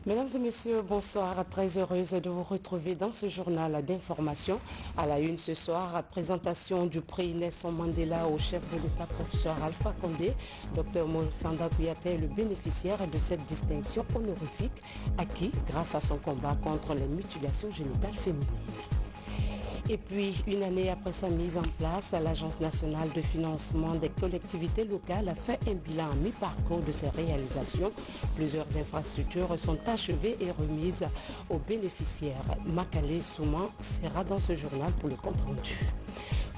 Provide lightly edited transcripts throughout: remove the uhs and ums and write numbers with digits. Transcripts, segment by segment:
Mesdames et messieurs, bonsoir. Très heureuse de vous retrouver dans ce journal d'information. À la une ce soir, présentation du prix Nelson Mandela au chef de l'État, professeur Alpha Condé. Dr Morsanda Kouyaté est le bénéficiaire de cette distinction honorifique acquis grâce à son combat contre les mutilations génitales féminines. Et puis, une année après sa mise en place, l'Agence nationale de financement des collectivités locales a fait un bilan à mi-parcours de ses réalisations. Plusieurs infrastructures sont achevées et remises aux bénéficiaires. Makale Souman sera dans ce journal pour le compte-rendu.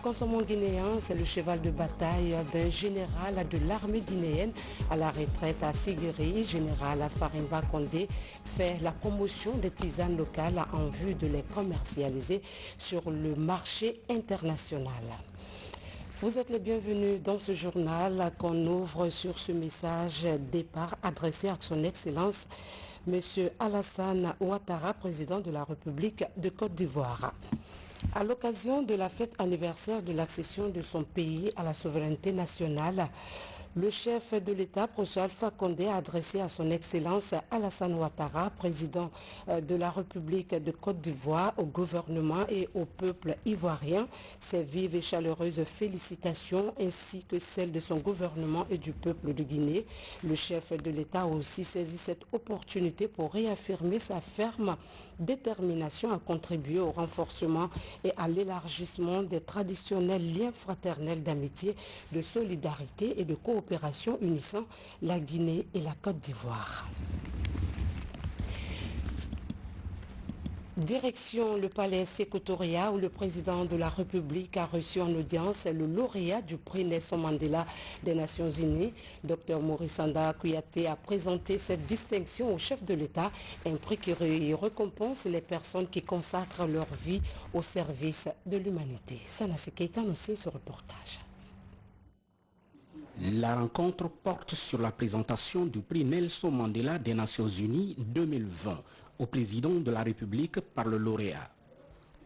Consommons guinéen, c'est le cheval de bataille d'un général de l'armée guinéenne à la retraite à Sigiri. Général Farimba Condé fait la promotion des tisanes locales en vue de les commercialiser sur le marché international. Vous êtes les bienvenus dans ce journal qu'on ouvre sur ce message départ adressé à son Excellence M. Alassane Ouattara, président de la République de Côte d'Ivoire. À l'occasion de la fête anniversaire de l'accession de son pays à la souveraineté nationale, le chef de l'État, professeur Alpha Condé, a adressé à son Excellence Alassane Ouattara, président de la République de Côte d'Ivoire, au gouvernement et au peuple ivoirien, ses vives et chaleureuses félicitations ainsi que celles de son gouvernement et du peuple de Guinée. Le chef de l'État a aussi saisi cette opportunité pour réaffirmer sa ferme détermination à contribuer au renforcement et à l'élargissement des traditionnels liens fraternels d'amitié, de solidarité et de coopération unissant la Guinée et la Côte d'Ivoire. Direction le palais Sékou Touré où le président de la République a reçu en audience le lauréat du prix Nelson Mandela des Nations Unies. Dr Morsanda Kouyaté a présenté cette distinction au chef de l'État, un prix qui récompense les personnes qui consacrent leur vie au service de l'humanité. Sanassi Keita nous signe ce reportage. La rencontre porte sur la présentation du prix Nelson Mandela des Nations Unies 2020 au président de la République par le lauréat.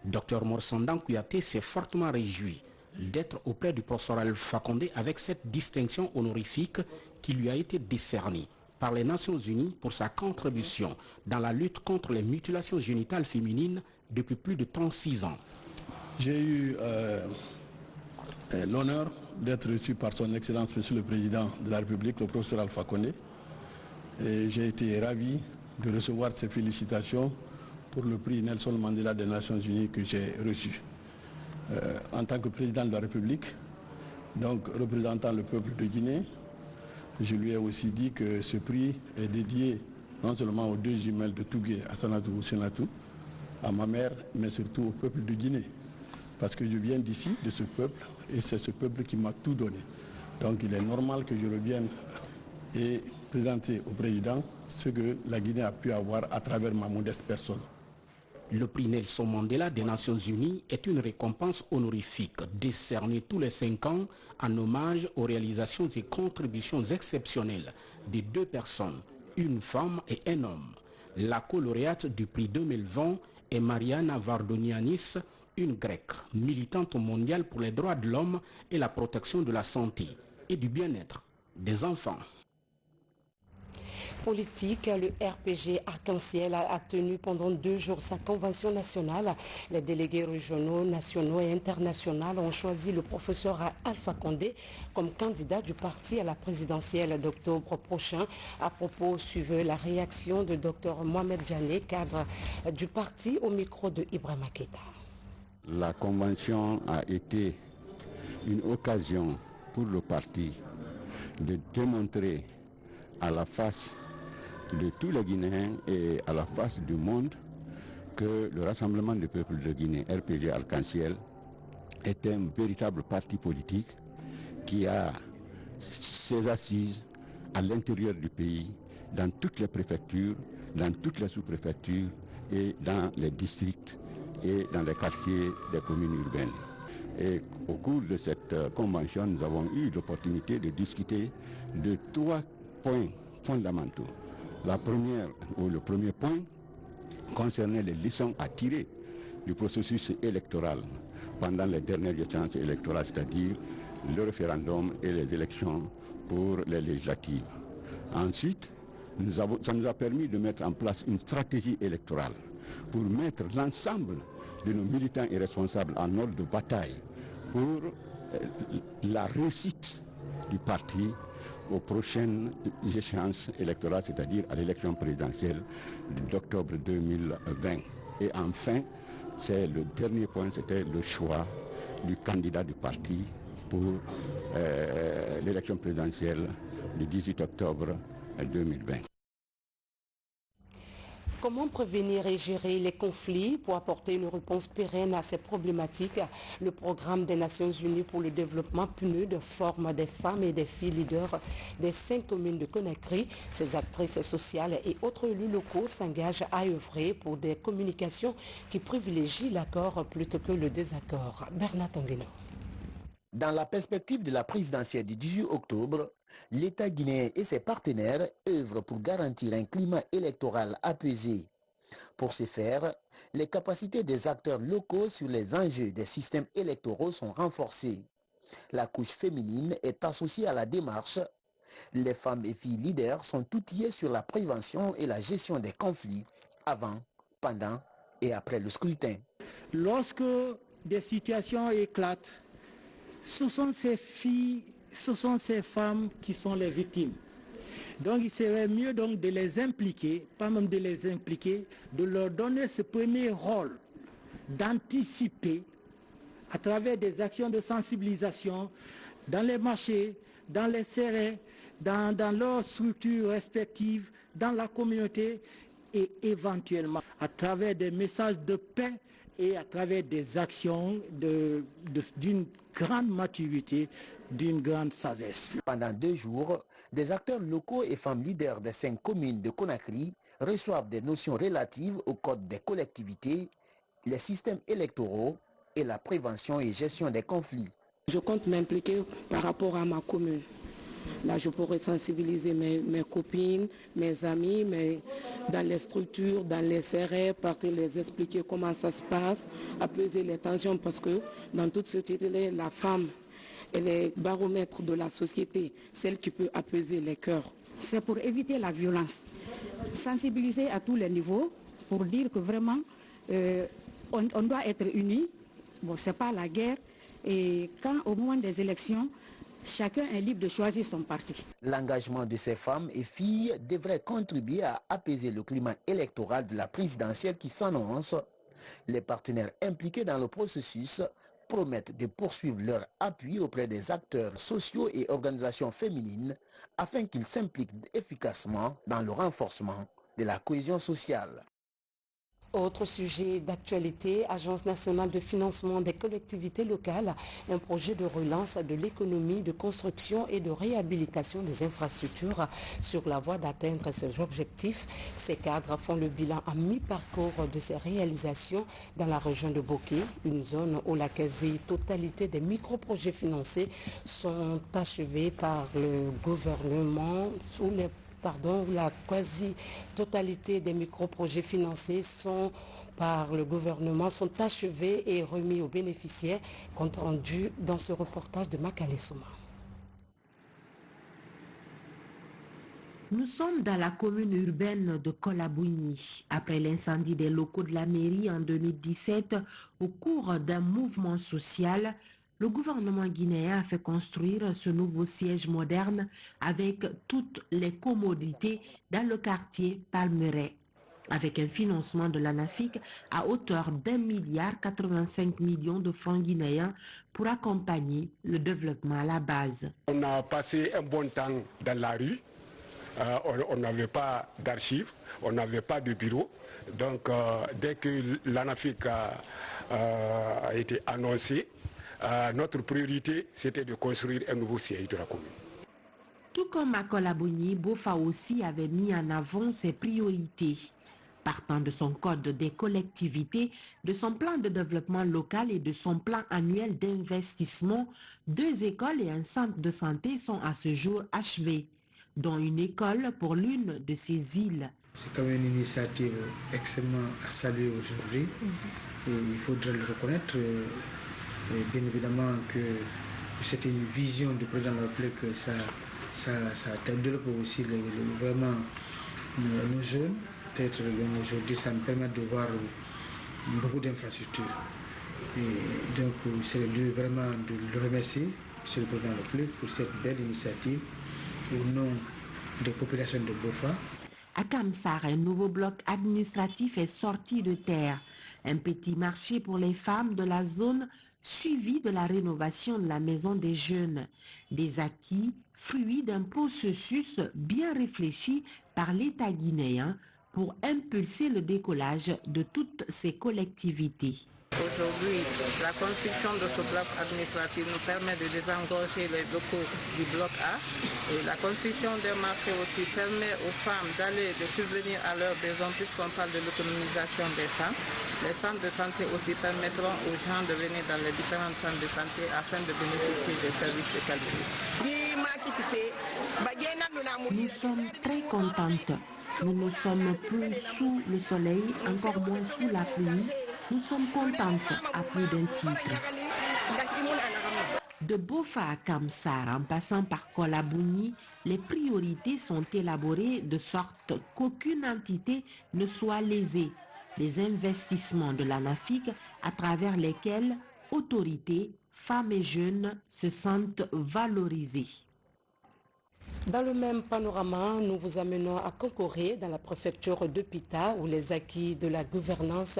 Dr Morsanda Kouyaté s'est fortement réjoui d'être auprès du professeur Alpha Condé avec cette distinction honorifique qui lui a été décernée par les Nations Unies pour sa contribution dans la lutte contre les mutilations génitales féminines depuis plus de 36 ans. J'ai eu l'honneur d'être reçu par son Excellence Monsieur le Président de la République, le professeur Alpha Condé. Et j'ai été ravi de recevoir ces félicitations pour le prix Nelson Mandela des Nations Unies que j'ai reçu. En tant que président de la République, donc représentant le peuple de Guinée, je lui ai aussi dit que ce prix est dédié non seulement aux deux jumelles de Tougué, à Sanatou Senatou, à ma mère, mais surtout au peuple de Guinée. Parce que je viens d'ici, de ce peuple, et c'est ce peuple qui m'a tout donné. Donc il est normal que je revienne et présenter au président ce que la Guinée a pu avoir à travers ma modeste personne. Le prix Nelson Mandela des Nations Unies est une récompense honorifique décernée tous les 5 ans en hommage aux réalisations et contributions exceptionnelles de 2 personnes, une femme et un homme. La co-lauréate du prix 2020 est Mariana Vardonianis, une grecque militante mondiale pour les droits de l'homme et la protection de la santé et du bien-être des enfants. Politique, le RPG Arc-en-Ciel a tenu pendant 2 jours sa convention nationale. Les délégués régionaux, nationaux et internationaux ont choisi le professeur Alpha Condé comme candidat du parti à la présidentielle d'octobre prochain. À propos, suivez la réaction de Dr Mohamed Djane, cadre du parti, au micro de Ibrahima Keita. La convention a été une occasion pour le parti de démontrer à la face de tous les Guinéens et à la face du monde que le Rassemblement des peuples de Guinée, RPG Arc-en-Ciel, est un véritable parti politique qui a ses assises à l'intérieur du pays, dans toutes les préfectures, dans toutes les sous-préfectures et dans les districts et dans les quartiers des communes urbaines. Et au cours de cette convention, nous avons eu l'opportunité de discuter de 3 points fondamentaux. La première, ou le premier point, concernait les leçons à tirer du processus électoral pendant les dernières échéances électorales, c'est-à-dire le référendum et les élections pour les législatives. Ensuite, ça nous a permis de mettre en place une stratégie électorale pour mettre l'ensemble de nos militants et responsables en ordre de bataille pour la réussite du parti aux prochaines échéances électorales, c'est-à-dire à l'élection présidentielle d'octobre 2020. Et enfin, c'est le dernier point, c'était le choix du candidat du parti pour l'élection présidentielle du 18 octobre 2020. Comment prévenir et gérer les conflits pour apporter une réponse pérenne à ces problématiques? Le programme des Nations Unies pour le développement PNUD forme des femmes et des filles leaders des 5 communes de Conakry. Ces actrices sociales et autres élus locaux s'engagent à œuvrer pour des communications qui privilégient l'accord plutôt que le désaccord. Bernard Tangueno. Dans la perspective de la présidentielle du 18 octobre, l'État guinéen et ses partenaires œuvrent pour garantir un climat électoral apaisé. Pour ce faire, les capacités des acteurs locaux sur les enjeux des systèmes électoraux sont renforcées. La couche féminine est associée à la démarche. Les femmes et filles leaders sont outillées sur la prévention et la gestion des conflits avant, pendant et après le scrutin. Lorsque des situations éclatent, ce sont ces filles, ce sont ces femmes qui sont les victimes. Donc il serait mieux donc de les impliquer, pas même de les impliquer, de leur donner ce premier rôle d'anticiper à travers des actions de sensibilisation dans les marchés, dans les serrés, dans leurs structures respectives, dans la communauté et éventuellement à travers des messages de paix et à travers des actions d'une grande maturité, d'une grande sagesse. Pendant 2 jours, des acteurs locaux et femmes leaders des 5 communes de Conakry reçoivent des notions relatives au code des collectivités, les systèmes électoraux et la prévention et gestion des conflits. Je compte m'impliquer par rapport à ma commune. Là, je pourrais sensibiliser mes copines, mes amis, dans les structures, dans les serrés, partir les expliquer comment ça se passe, apaiser les tensions, parce que dans toute société, la femme, elle est baromètre de la société, celle qui peut apaiser les cœurs. C'est pour éviter la violence, sensibiliser à tous les niveaux, pour dire que vraiment, on doit être unis. Bon, c'est pas la guerre. Et quand au moment des élections, chacun est libre de choisir son parti. L'engagement de ces femmes et filles devrait contribuer à apaiser le climat électoral de la présidentielle qui s'annonce. Les partenaires impliqués dans le processus promettent de poursuivre leur appui auprès des acteurs sociaux et organisations féminines afin qu'ils s'impliquent efficacement dans le renforcement de la cohésion sociale. Autre sujet d'actualité, Agence nationale de financement des collectivités locales, un projet de relance de l'économie, de construction et de réhabilitation des infrastructures sur la voie d'atteindre ces objectifs. Ces cadres font le bilan à mi-parcours de ces réalisations dans la région de Boké, une zone où la quasi-totalité des micro-projets financés sont achevés par le gouvernement, la quasi-totalité des micro-projets financés par le gouvernement sont achevés et remis aux bénéficiaires, compte rendu dans ce reportage de Makale Souma. Nous sommes dans la commune urbaine de Kolabougny. Après l'incendie des locaux de la mairie en 2017, au cours d'un mouvement social, le gouvernement guinéen a fait construire ce nouveau siège moderne avec toutes les commodités dans le quartier Palmeraie, avec un financement de l'ANAFIC à hauteur d'1,85 milliard de francs guinéens pour accompagner le développement à la base. On a passé un bon temps dans la rue, on n'avait pas d'archives, on n'avait pas de bureau, donc dès que l'ANAFIC a été annoncé, notre priorité, c'était de construire un nouveau siège de la commune. Tout comme à Kolabougny, Bofa aussi avait mis en avant ses priorités. Partant de son code des collectivités, de son plan de développement local et de son plan annuel d'investissement, 2 écoles et un centre de santé sont à ce jour achevés, dont une école pour l'une de ces îles. C'est quand même une initiative extrêmement à saluer aujourd'hui. Et il faudrait le reconnaître. Bien évidemment que c'était une vision du président de la République que ça développe aussi vraiment nos jeunes. Peut-être aujourd'hui ça me permet de voir beaucoup d'infrastructures. Et donc c'est le lieu vraiment de le remercier, M. le Président de la République, pour cette belle initiative au nom des populations de Bofa. À Kamsar, un nouveau bloc administratif est sorti de terre. Un petit marché pour les femmes de la zone, suivi de la rénovation de la maison des jeunes. Des acquis, fruits d'un processus bien réfléchi par l'État guinéen pour impulser le décollage de toutes ces collectivités. Aujourd'hui, la construction de ce bloc administratif nous permet de désengorger les locaux du bloc A. Et la construction des marchés aussi permet aux femmes d'aller, de subvenir à leurs besoins, puisqu'on parle de l'autonomisation des femmes. Les centres de santé aussi permettront aux gens de venir dans les différents centres de santé afin de bénéficier des services de qualité. Nous sommes très contentes. Nous ne sommes plus sous le soleil, encore moins sous la pluie. Nous sommes contentes à plus d'un titre. De Bofa à Kamsar, en passant par Kolabougny, les priorités sont élaborées de sorte qu'aucune entité ne soit lésée. Les investissements de l'ANAFIC à travers lesquels autorités, femmes et jeunes se sentent valorisées. Dans le même panorama, nous vous amenons à Konkoré, dans la préfecture de Pita, où les acquis de la gouvernance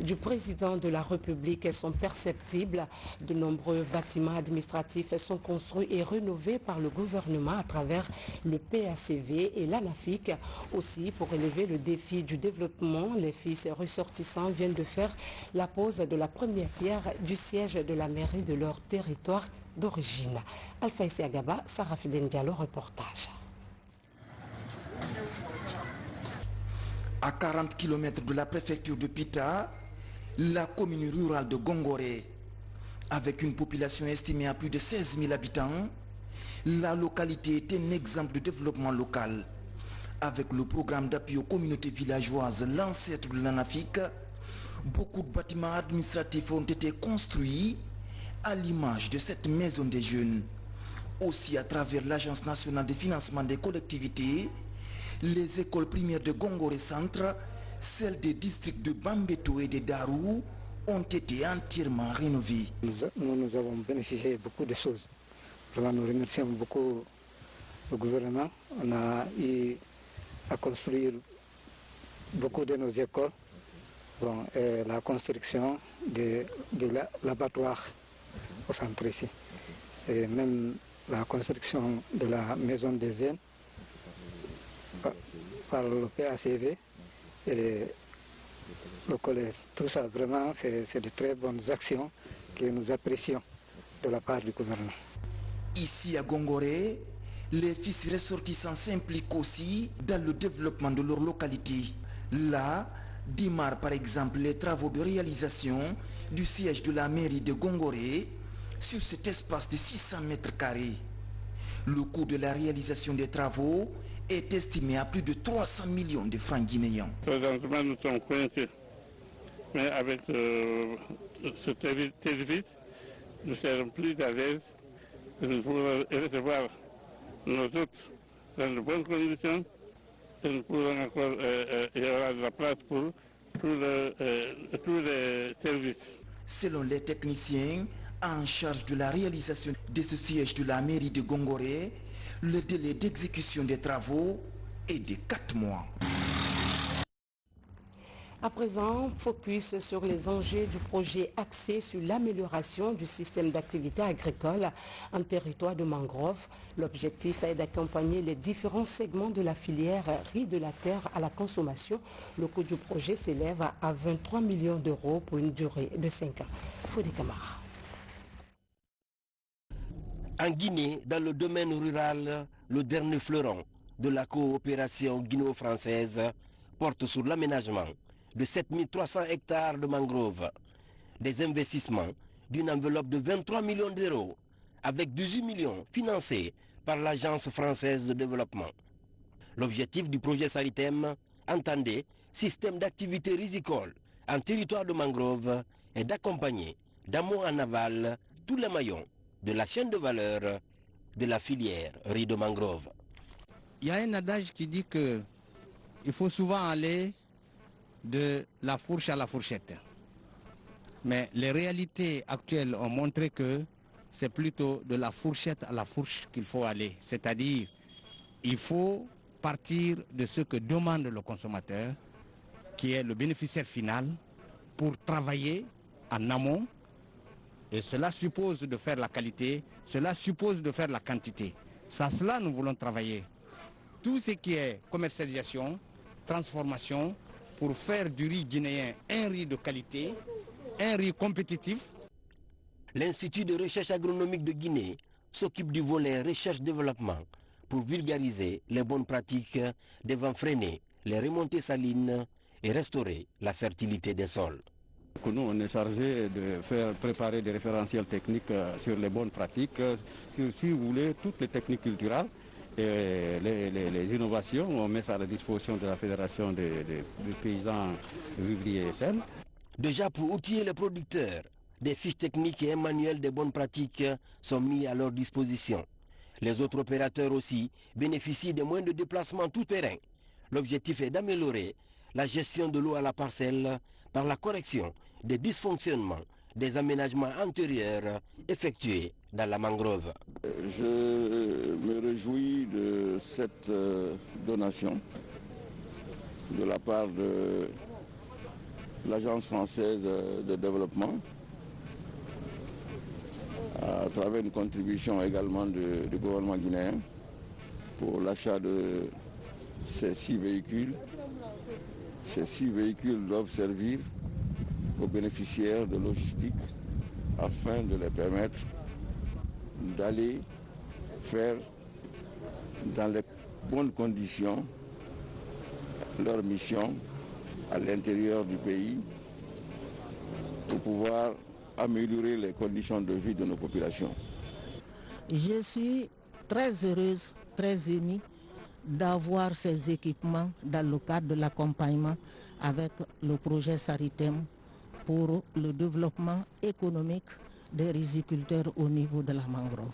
du président de la République sont perceptibles. De nombreux bâtiments administratifs sont construits et rénovés par le gouvernement à travers le PACV et l'ANAFIC. Aussi, pour relever le défi du développement, les fils ressortissants viennent de faire la pose de la première pierre du siège de la mairie de leur territoire d'origine. Alpha Agaba, Sarah Fiden Diallo, reportage. À 40 km de la préfecture de Pita, la commune rurale de Gongoré, avec une population estimée à plus de 16 000 habitants, la localité est un exemple de développement local. Avec le programme d'appui aux communautés villageoises, l'ancêtre de l'ANAFIC, beaucoup de bâtiments administratifs ont été construits à l'image de cette maison des jeunes. Aussi, à travers l'Agence nationale de financement des collectivités, les écoles primaires de Gongoré Centre, celles des districts de Bambeto et de Darou, ont été entièrement rénovées. Nous avons bénéficié de beaucoup de choses. Vraiment, nous remercions beaucoup le gouvernement. On a eu à construire beaucoup de nos écoles. Bon, et la construction de l'abattoir au centre ici. Et même la construction de la maison des jeunes par le PACV et le collège. Tout ça, vraiment, c'est de très bonnes actions que nous apprécions de la part du gouvernement. Ici à Gongoré, les fils ressortissants s'impliquent aussi dans le développement de leur localité. Là, démarrent par exemple les travaux de réalisation du siège de la mairie de Gongoré sur cet espace de 600 mètres carrés. Le coût de la réalisation des travaux est estimé à plus de 300 millions de francs guinéens. Présentement, nous sommes coincés. Mais avec ce service, nous serons plus à l'aise. Nous pourrons recevoir nos hôtes dans de bonnes conditions. Et nous pourrons encore, il y aura de la place pour tous les services. Selon les techniciens en charge de la réalisation de ce siège de la mairie de Gongoré, le délai d'exécution des travaux est de 4 mois. À présent, focus sur les enjeux du projet axé sur l'amélioration du système d'activité agricole en territoire de mangrove. L'objectif est d'accompagner les différents segments de la filière riz de la terre à la consommation. Le coût du projet s'élève à 23 millions d'euros pour une durée de 5 ans. Fodé Camara. En Guinée, dans le domaine rural, le dernier fleuron de la coopération guinéo-française porte sur l'aménagement de 7300 hectares de mangroves, des investissements d'une enveloppe de 23 millions d'euros, avec 18 millions financés par l'Agence française de développement. L'objectif du projet Saritem, entendez, système d'activité risicole en territoire de mangrove, est d'accompagner d'amont en aval tous les maillons de la chaîne de valeur de la filière riz de mangrove. Il y a un adage qui dit que il faut souvent aller de la fourche à la fourchette. Mais les réalités actuelles ont montré que c'est plutôt de la fourchette à la fourche qu'il faut aller. C'est-à-dire, il faut partir de ce que demande le consommateur, qui est le bénéficiaire final, pour travailler en amont. Et cela suppose de faire la qualité, cela suppose de faire la quantité. C'est à cela que nous voulons travailler. Tout ce qui est commercialisation, transformation, pour faire du riz guinéen un riz de qualité, un riz compétitif. L'Institut de recherche agronomique de Guinée s'occupe du volet recherche-développement pour vulgariser les bonnes pratiques devant freiner les remontées salines et restaurer la fertilité des sols. Nous, on est chargé de faire préparer des référentiels techniques sur les bonnes pratiques, sur, si vous voulez, toutes les techniques culturelles et les innovations. On met ça à la disposition de la Fédération des paysans vivriers et SEM. Déjà pour outiller les producteurs, des fiches techniques et un manuel des bonnes pratiques sont mis à leur disposition. Les autres opérateurs aussi bénéficient de moins de déplacements tout-terrain. L'objectif est d'améliorer la gestion de l'eau à la parcelle par la correction des dysfonctionnements des aménagements antérieurs effectués dans la mangrove. Je me réjouis de cette donation de la part de l'Agence française de développement, à travers une contribution également du gouvernement guinéen pour l'achat de ces 6 véhicules. Ces 6 véhicules doivent servir aux bénéficiaires de logistique afin de les permettre d'aller faire dans les bonnes conditions leur mission à l'intérieur du pays pour pouvoir améliorer les conditions de vie de nos populations. Je suis très heureuse, très émue d'avoir ces équipements dans le cadre de l'accompagnement avec le projet Saritem pour le développement économique des riziculteurs au niveau de la mangrove.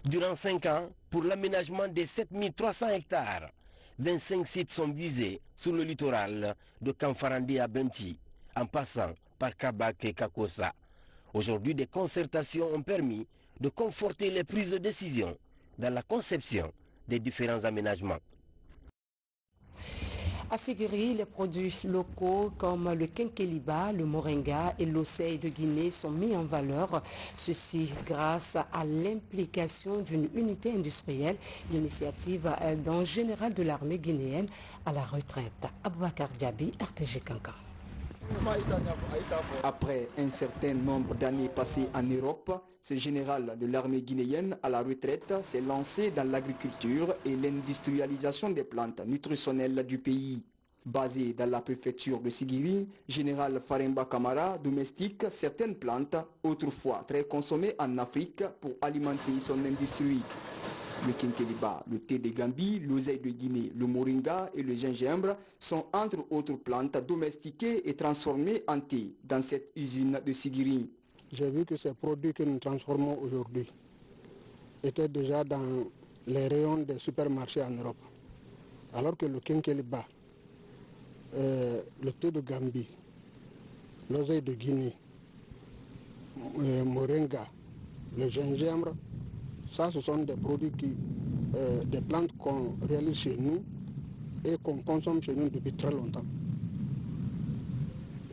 Durant 5 ans, pour l'aménagement des 7300 hectares, 25 sites sont visés sur le littoral de Kamfarandi à Benti, en passant par Kabak et Kakosa. Aujourd'hui, des concertations ont permis de conforter les prises de décision dans la conception des différents aménagements. À Ségiri, les produits locaux comme le quinqueliba, le moringa et l'oseille de Guinée sont mis en valeur. Ceci grâce à l'implication d'une unité industrielle, l'initiative d'un général de l'armée guinéenne à la retraite. Aboubakar Diaby, RTG Kankan. Après un certain nombre d'années passées en Europe, ce général de l'armée guinéenne à la retraite s'est lancé dans l'agriculture et l'industrialisation des plantes nutritionnelles du pays. Basé dans la préfecture de Ségiri, général Faremba Kamara domestique certaines plantes autrefois très consommées en Afrique pour alimenter son industrie. Le quinqueliba, le thé de Gambie, l'oseille de Guinée, le moringa et le gingembre sont entre autres plantes domestiquées et transformées en thé dans cette usine de Ségiri. J'ai vu que ces produits que nous transformons aujourd'hui étaient déjà dans les rayons des supermarchés en Europe. Alors que le quinqueliba, le thé de Gambie, l'oseille de Guinée, le moringa, le gingembre, ça, ce sont des produits des plantes qu'on réalise chez nous et qu'on consomme chez nous depuis très longtemps.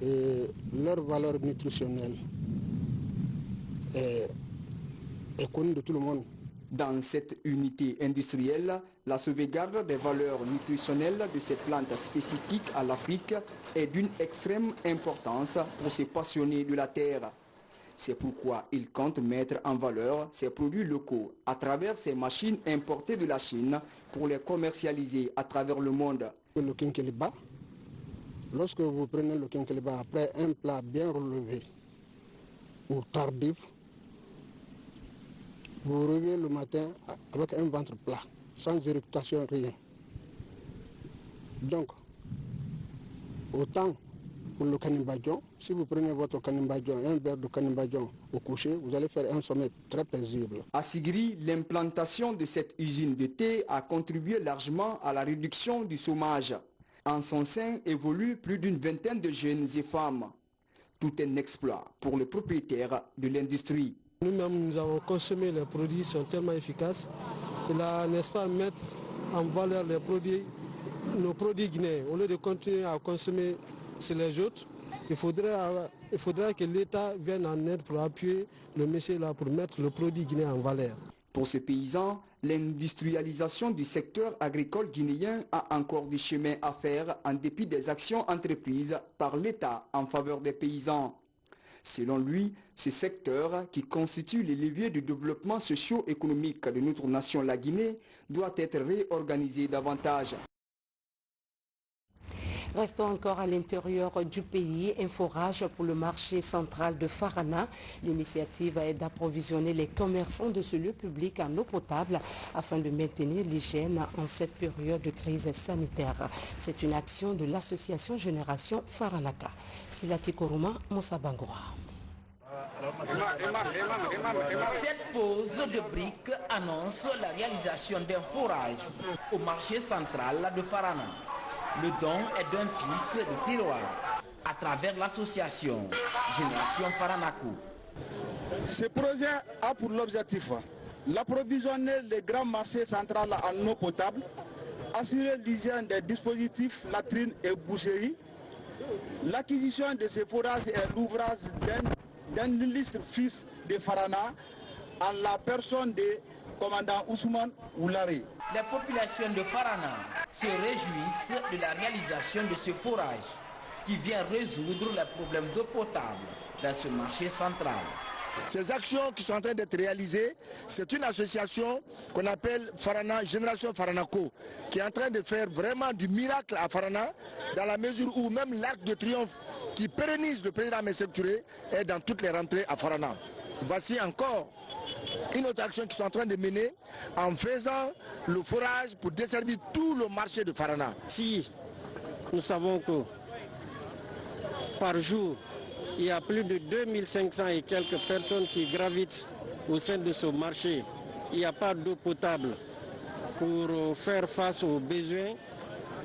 Et leur valeur nutritionnelle est connue de tout le monde. Dans cette unité industrielle, la sauvegarde des valeurs nutritionnelles de ces plantes spécifiques à l'Afrique est d'une extrême importance pour ces passionnés de la terre. C'est pourquoi il compte mettre en valeur ces produits locaux à travers ces machines importées de la Chine pour les commercialiser à travers le monde. Le quinqueliba, lorsque vous prenez le quinqueliba après un plat bien relevé ou tardif, vous vous réveillez le matin avec un ventre plat, sans éructation, rien. Donc, autant pour le canibadjon, si vous prenez votre canibadjon, un verre de canibadjon au coucher, vous allez faire un sommeil très paisible. À Ségiri, l'implantation de cette usine de thé a contribué largement à la réduction du chômage. En son sein évoluent plus d'une vingtaine de jeunes et femmes. Tout un exploit pour les propriétaires de l'industrie. Nous-mêmes, nous avons consommé les produits, ils sont tellement efficaces. Et là, n'est-ce pas, mettre en valeur les produits, nos produits guinéens. Au lieu de continuer à consommer sur les autres, il faudra que l'État vienne en aide pour appuyer le monsieur là, pour mettre le produit guinéen en valeur. Pour ces paysans, l'industrialisation du secteur agricole guinéen a encore du chemin à faire en dépit des actions entreprises par l'État en faveur des paysans. Selon lui, ce secteur, qui constitue les leviers du développement socio-économique de notre nation, la Guinée, doit être réorganisé davantage. Restons encore à l'intérieur du pays. Un forage pour le marché central de Farana. L'initiative est d'approvisionner les commerçants de ce lieu public en eau potable afin de maintenir l'hygiène en cette période de crise sanitaire. C'est une action de l'association Génération Faranaka. Silati Koruma, Moussa Bangoura. Cette pose de briques annonce la réalisation d'un forage au marché central de Farana. Le don est d'un fils de tiroir à travers l'association Génération Faranako. Ce projet a pour l'objectif l'approvisionner les grands marchés centraux en eau potable, assurer l'hygiène des dispositifs latrines et boucheries. L'acquisition de ces forages est l'ouvrage d'un illustre fils de Farana en la personne de commandant Ousmane Oulari. Les populations de Farana se réjouissent de la réalisation de ce forage qui vient résoudre les problèmes d'eau potable dans ce marché central. Ces actions qui sont en train d'être réalisées, c'est une association qu'on appelle Farana, Génération Faranako, qui est en train de faire vraiment du miracle à Farana, dans la mesure où même l'Arc de Triomphe qui pérennise le président Messek Touré est dans toutes les rentrées à Farana. Voici encore une autre action qu'ils sont en train de mener en faisant le forage pour desservir tout le marché de Farana. Si nous savons que par jour, il y a plus de 2500 et quelques personnes qui gravitent au sein de ce marché. Il n'y a pas d'eau potable pour faire face aux besoins.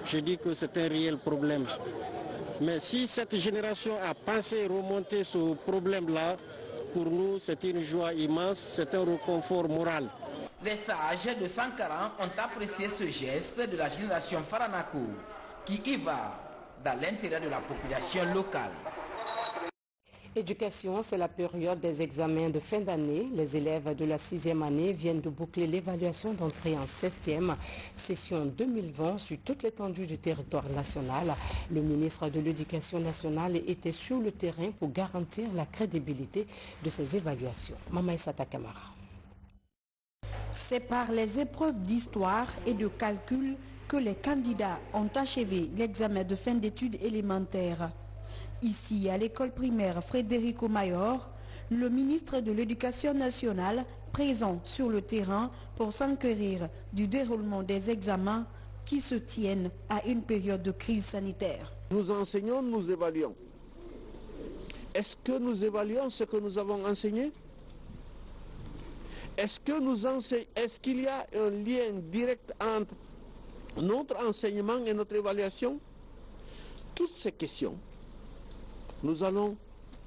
Je dis que c'est un réel problème. Mais si cette génération a pensé remonter ce problème-là, pour nous, c'est une joie immense, c'est un réconfort moral. Les sages de Sankara ont apprécié ce geste de la génération Faranako qui y va dans l'intérêt de la population locale. Éducation, c'est la période des examens de fin d'année. Les élèves de la 6e année viennent de boucler l'évaluation d'entrée en 7e session 2020 sur toute l'étendue du territoire national. Le ministre de l'Éducation nationale était sur le terrain pour garantir la crédibilité de ces évaluations. Mamaïsata Kamara. C'est par les épreuves d'histoire et de calcul que les candidats ont achevé l'examen de fin d'études élémentaires. Ici, à l'école primaire Frédérico Mayor, le ministre de l'Éducation nationale, présent sur le terrain pour s'enquérir du déroulement des examens qui se tiennent à une période de crise sanitaire. Nous enseignons, nous évaluons. Est-ce que nous évaluons ce que nous avons enseigné? Est-ce qu'il y a un lien direct entre notre enseignement et notre évaluation? Toutes ces questions, nous allons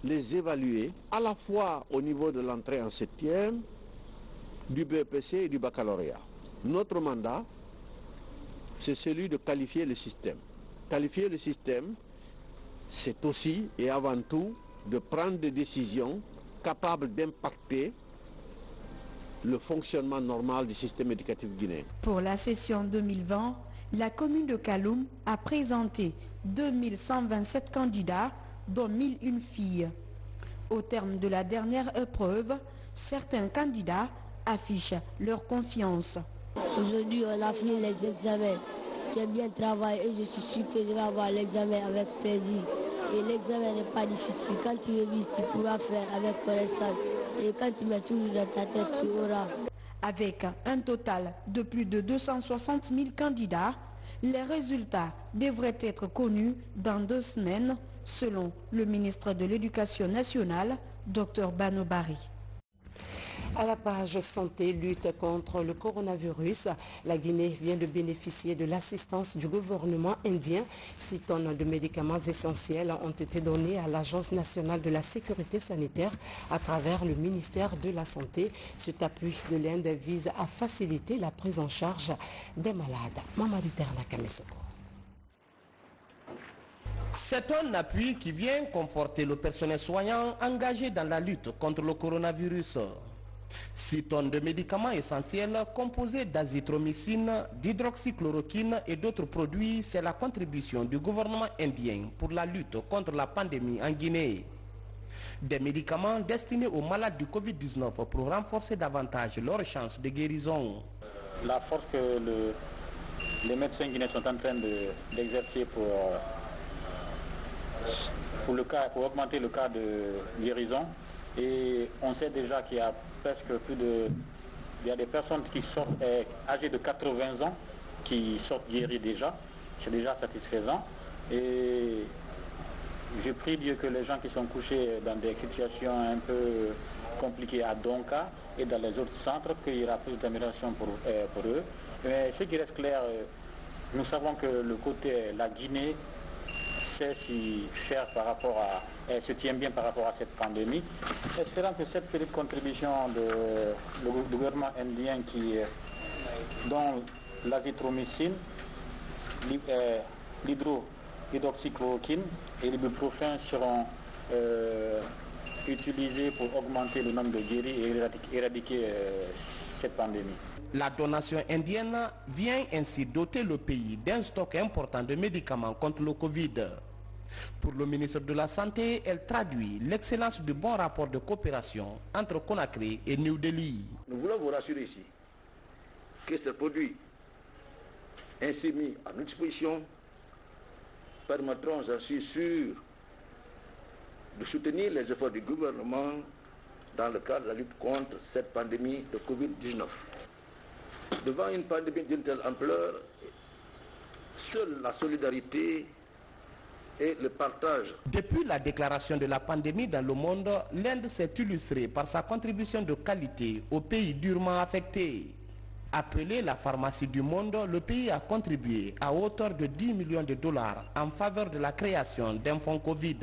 les évaluer à la fois au niveau de l'entrée en 7e, du BEPC et du baccalauréat. Notre mandat, c'est celui de qualifier le système. Qualifier le système, c'est aussi et avant tout de prendre des décisions capables d'impacter le fonctionnement normal du système éducatif guinéen. Pour la session 2020, la commune de Kaloum a présenté 2127 candidats, dont 1001 filles. Au terme de la dernière épreuve, certains candidats affichent leur confiance. Aujourd'hui, on a fini les examens. J'ai bien travaillé et je suis sûr que je vais avoir l'examen avec plaisir. Et l'examen n'est pas difficile. Quand tu le vis, tu pourras faire avec connaissance. Et quand tu mets toujours dans ta tête, tu auras. Avec un total de plus de 260 000 candidats, les résultats devraient être connus dans 2 semaines, selon le ministre de l'Éducation nationale, Dr Banobari. À la page santé, lutte contre le coronavirus, la Guinée vient de bénéficier de l'assistance du gouvernement indien. 6 tonnes de médicaments essentiels ont été données à l'Agence nationale de la sécurité sanitaire à travers le ministère de la Santé. Cet appui de l'Inde vise à faciliter la prise en charge des malades. Mamadi Terna Kamesoko. C'est un appui qui vient conforter le personnel soignant engagé dans la lutte contre le coronavirus. 6 tonnes de médicaments essentiels composés d'azithromycine, d'hydroxychloroquine et d'autres produits, c'est la contribution du gouvernement indien pour la lutte contre la pandémie en Guinée. Des médicaments destinés aux malades du Covid-19 pour renforcer davantage leurs chances de guérison. La force que les médecins guinéens sont en train d'exercer pour augmenter le cas de guérison, et on sait déjà qu'il y a presque il y a des personnes qui sortent âgées de 80 ans qui sortent guéries déjà. C'est déjà satisfaisant. Et je prie Dieu que les gens qui sont couchés dans des situations un peu compliquées à Donka et dans les autres centres, qu'il y aura plus d'amélioration pour eux. Mais ce qui reste clair, nous savons que le côté, la Guinée, sait s'y faire se tient bien par rapport à cette pandémie. Espérant que cette petite contribution du gouvernement indien dont l'azithromycine, l'hydroxychloroquine et l'ibuprofène seront utilisés pour augmenter le nombre de guéris et éradiquer cette pandémie. La donation indienne vient ainsi doter le pays d'un stock important de médicaments contre le Covid. Pour le ministre de la Santé, elle traduit l'excellence du bon rapport de coopération entre Conakry et New Delhi. Nous voulons vous rassurer ici que ces produits ainsi mis à notre disposition permettront, j'en suis sûr, de soutenir les efforts du gouvernement dans le cadre de la lutte contre cette pandémie de Covid-19. Devant une pandémie d'une telle ampleur, seule la solidarité et le partage. Depuis la déclaration de la pandémie dans le monde, l'Inde s'est illustrée par sa contribution de qualité aux pays durement affectés. Appelé la pharmacie du monde, le pays a contribué à hauteur de 10 millions de dollars en faveur de la création d'un fonds Covid.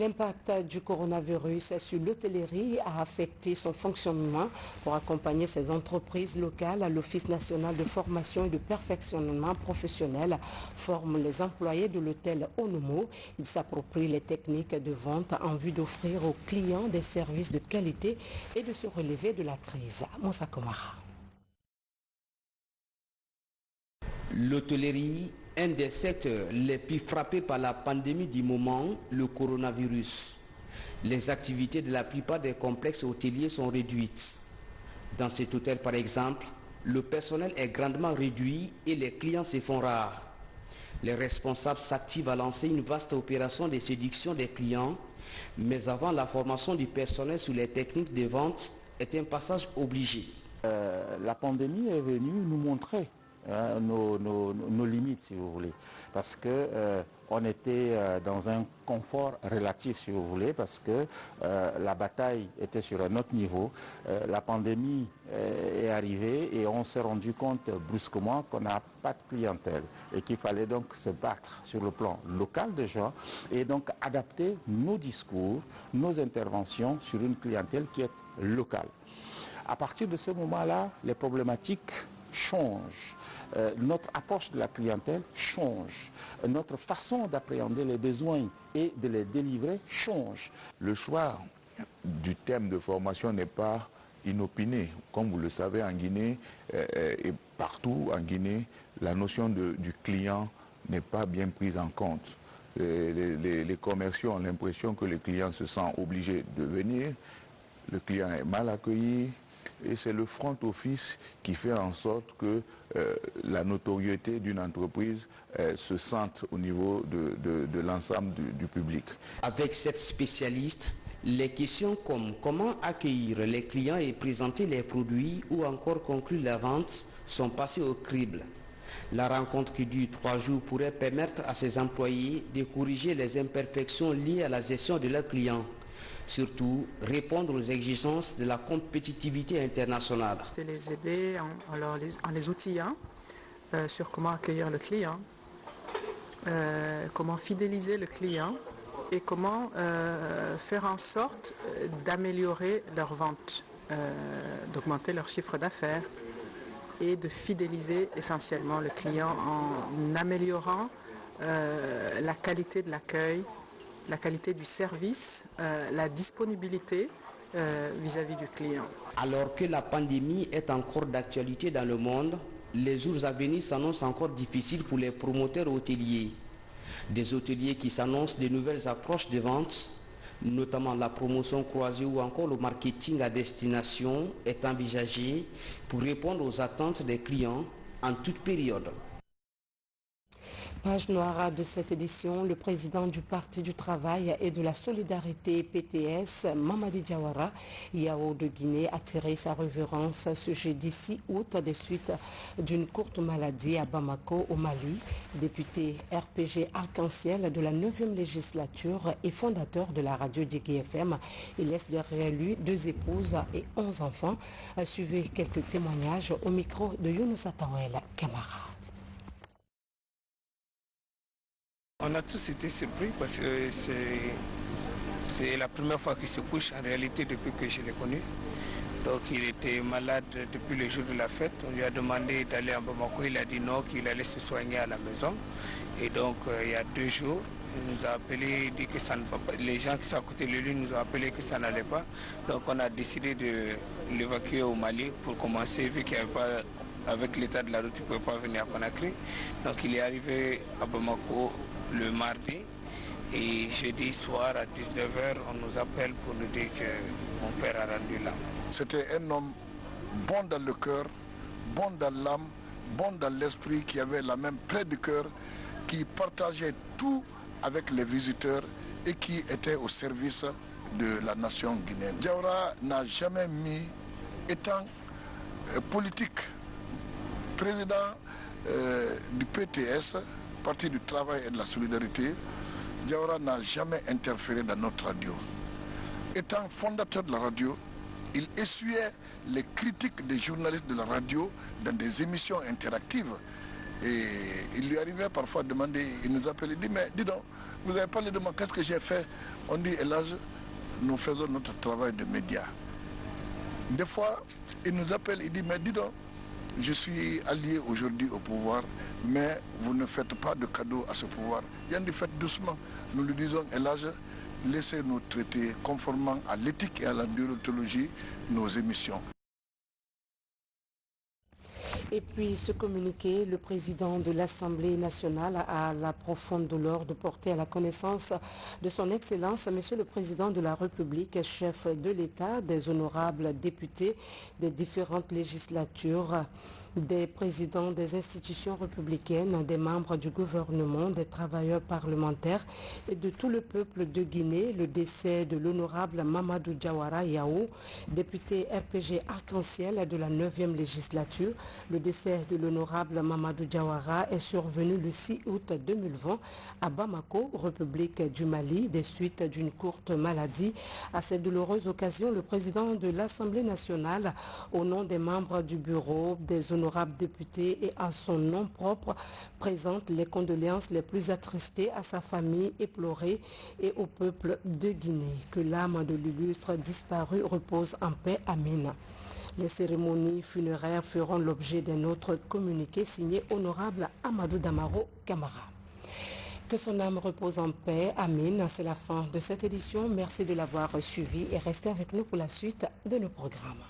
L'impact du coronavirus sur l'hôtellerie a affecté son fonctionnement. Pour accompagner ces entreprises locales, l'Office national de formation et de perfectionnement professionnel forme les employés de l'hôtel Onomo. Ils s'approprient les techniques de vente en vue d'offrir aux clients des services de qualité et de se relever de la crise. Moussa Komara. L'hôtellerie, un des secteurs les plus frappés par la pandémie du moment, le coronavirus. Les activités de la plupart des complexes hôteliers sont réduites. Dans cet hôtel par exemple, le personnel est grandement réduit et les clients se font rares. Les responsables s'activent à lancer une vaste opération de séduction des clients, mais avant la formation du personnel sur les techniques de vente est un passage obligé. La pandémie est venue nous montrer nos limites, si vous voulez, parce que on était dans un confort relatif, si vous voulez, parce que la bataille était sur un autre niveau. La pandémie est arrivée et on s'est rendu compte brusquement qu'on n'a pas de clientèle et qu'il fallait donc se battre sur le plan local déjà et donc adapter nos discours, nos interventions sur une clientèle qui est locale. À partir de ce moment-là, les problématiques changent. Notre approche de la clientèle change. Notre façon d'appréhender les besoins et de les délivrer change. Le choix du thème de formation n'est pas inopiné. Comme vous le savez, en Guinée et partout en Guinée, la notion du client n'est pas bien prise en compte. Les commerciaux ont l'impression que le client se sent obligé de venir, le client est mal accueilli, et c'est le front office qui fait en sorte que la notoriété d'une entreprise se sente au niveau de l'ensemble du public. Avec cette spécialiste, les questions comme comment accueillir les clients et présenter les produits ou encore conclure la vente sont passées au crible. La rencontre qui dure 3 jours pourrait permettre à ses employés de corriger les imperfections liées à la gestion de leurs clients. Surtout, répondre aux exigences de la compétitivité internationale. C'est les aider en les outillant sur comment accueillir le client, comment fidéliser le client et comment faire en sorte d'améliorer leur vente, d'augmenter leur chiffre d'affaires et de fidéliser essentiellement le client en améliorant la qualité de l'accueil, la qualité du service, la disponibilité vis-à-vis du client. Alors que la pandémie est encore d'actualité dans le monde, les jours à venir s'annoncent encore difficiles pour les promoteurs hôteliers. Des hôteliers qui s'annoncent de nouvelles approches de vente, notamment la promotion croisée ou encore le marketing à destination est envisagé pour répondre aux attentes des clients en toute période. Page noire de cette édition, le président du Parti du Travail et de la Solidarité PTS, Mamadi Diawara, Yao de Guinée, a tiré sa révérence ce jeudi 6 août des suites d'une courte maladie à Bamako, au Mali. Député RPG Arc-en-Ciel de la 9e législature et fondateur de la radio Djigui FM, il laisse derrière lui 2 épouses et 11 enfants. Suivez quelques témoignages au micro de Younous Atawel Kamara. On a tous été surpris parce que c'est la première fois qu'il se couche en réalité depuis que je l'ai connu. Donc il était malade depuis le jour de la fête. On lui a demandé d'aller à Bamako. Il a dit non, qu'il allait se soigner à la maison. Et donc il y a 2 jours, il nous a appelé, dit que ça ne va pas. Les gens qui sont à côté de lui nous ont appelé que ça n'allait pas. Donc on a décidé de l'évacuer au Mali pour commencer, vu qu'il n'y avait pas, avec l'état de la route, il ne pouvait pas venir à Conakry. Donc il est arrivé à Bamako le mardi et jeudi soir à 19h, on nous appelle pour nous dire que mon père a rendu l'âme. C'était un homme bon dans le cœur, bon dans l'âme, bon dans l'esprit, qui avait la même plaie du cœur, qui partageait tout avec les visiteurs et qui était au service de la nation guinéenne. Diawara n'a jamais mis, étant politique, président du PTS, Parti du Travail et de la Solidarité, Diawara n'a jamais interféré dans notre radio. Étant fondateur de la radio, il essuyait les critiques des journalistes de la radio dans des émissions interactives. Et il lui arrivait parfois de demander, il nous appelait, il dit, mais dis donc, vous avez parlé de moi, qu'est-ce que j'ai fait? On dit, hélas, nous faisons notre travail de médias. Des fois, il nous appelle, il dit, mais dis donc, je suis allié aujourd'hui au pouvoir, mais vous ne faites pas de cadeau à ce pouvoir. Yandi, faites doucement. Nous lui disons, hélas, laissez-nous traiter conformément à l'éthique et à la déontologie nos émissions. Et puis ce communiqué, le président de l'Assemblée nationale a la profonde douleur de porter à la connaissance de son Excellence, Monsieur le Président de la République, chef de l'État, des honorables députés des différentes législatures, des présidents des institutions républicaines, des membres du gouvernement, des travailleurs parlementaires et de tout le peuple de Guinée, le décès de l'honorable Mamadou Diawara Yao, député RPG Arc-en-Ciel de la 9e législature. Le décès de l'honorable Mamadou Diawara est survenu le 6 août 2020 à Bamako, République du Mali, des suites d'une courte maladie. À cette douloureuse occasion, le président de l'Assemblée nationale, au nom des membres du bureau, des honorables députés et à son nom propre, présente les condoléances les plus attristées à sa famille éplorée et au peuple de Guinée. Que l'âme de l'illustre disparu repose en paix. Amin. Les cérémonies funéraires feront l'objet d'un autre communiqué signé Honorable Amadou Damaro Kamara. Que son âme repose en paix. Amin. C'est la fin de cette édition. Merci de l'avoir suivi et restez avec nous pour la suite de nos programmes.